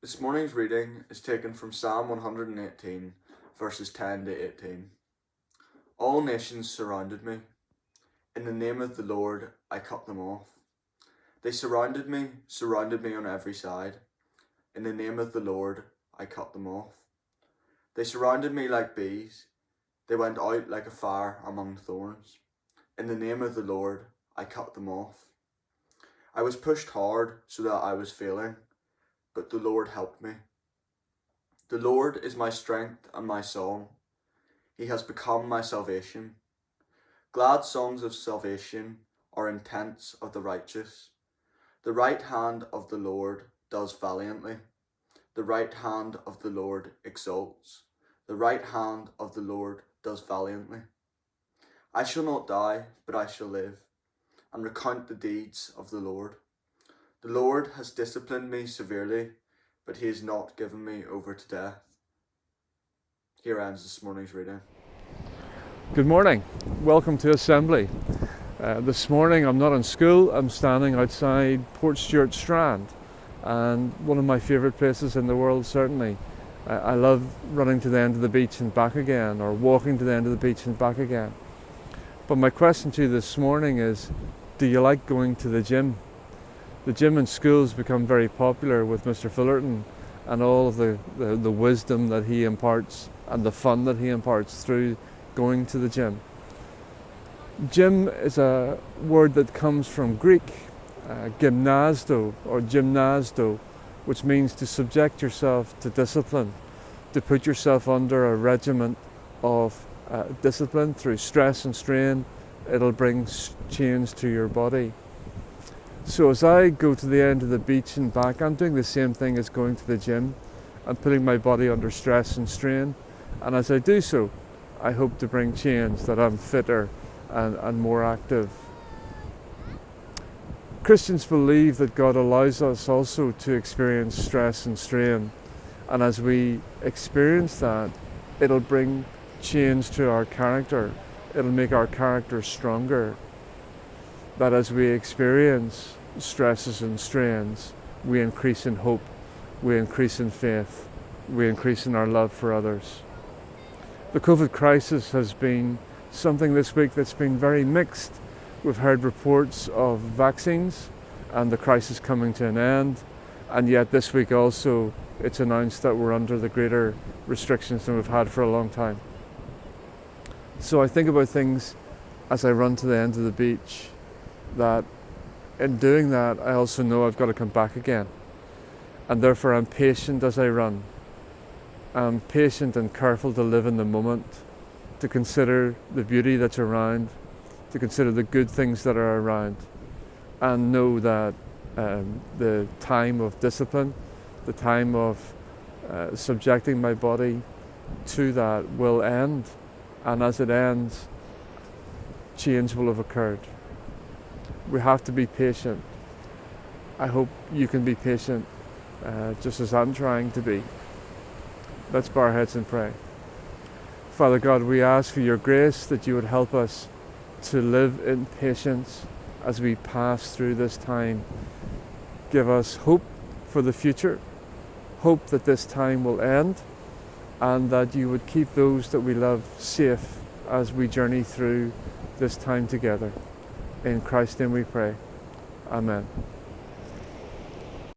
This morning's reading is taken from Psalm 118, verses 10 to 18. All nations surrounded me. In the name of the Lord, I cut them off. They surrounded me on every side. In the name of the Lord, I cut them off. They surrounded me like bees. They went out like a fire among thorns. In the name of the Lord, I cut them off. I was pushed hard so that I was failing, but the Lord helped me. The Lord is my strength and my song. He has become my salvation. Glad songs of salvation are in tents of the righteous. The right hand of the Lord does valiantly. The right hand of the Lord exalts. The right hand of the Lord does valiantly. I shall not die, but I shall live, and recount the deeds of the Lord. The Lord has disciplined me severely, but he has not given me over to death. Here ends this morning's reading. Good morning. Welcome to Assembly. This morning I'm not in school. I'm standing outside Port Stewart Strand, and one of my favourite places in the world, certainly. I love running to the end of the beach and back again, or walking to the end of the beach and back again. But my question to you this morning is, do you like going to the gym? The gym in schools become very popular with Mr. Fullerton and all of the wisdom that he imparts and the fun that he imparts through going to the gym. Gym is a word that comes from Greek, gymnasto or gymnasto, which means to subject yourself to discipline, to put yourself under a regiment of discipline through stress and strain. It'll bring change to your body. So as I go to the end of the beach and back, I'm doing the same thing as going to the gym. I'm putting my body under stress and strain, and as I do so, I hope to bring change, that I'm fitter and more active. Christians believe that God allows us also to experience stress and strain, and as we experience that, it'll bring change to our character. It'll make our character stronger. That as we experience stresses and strains, we increase in hope, we increase in faith, we increase in our love for others. The COVID crisis has been something this week that's been very mixed. We've heard reports of vaccines and the crisis coming to an end, and yet this week also it's announced that we're under the greater restrictions than we've had for a long time. So I think about things as I run to the end of the beach, that in doing that I also know I've got to come back again, and therefore I'm patient as I run. I'm patient and careful to live in the moment, to consider the beauty that's around, to consider the good things that are around, and know that the time of discipline, the time of subjecting my body to that will end, and as it ends, change will have occurred. We have to be patient. I hope you can be patient, just as I'm trying to be. Let's bow our heads and pray. Father God, we ask for your grace, that you would help us to live in patience as we pass through this time. Give us hope for the future, hope that this time will end, and that you would keep those that we love safe as we journey through this time together. In Christ's name we pray. Amen.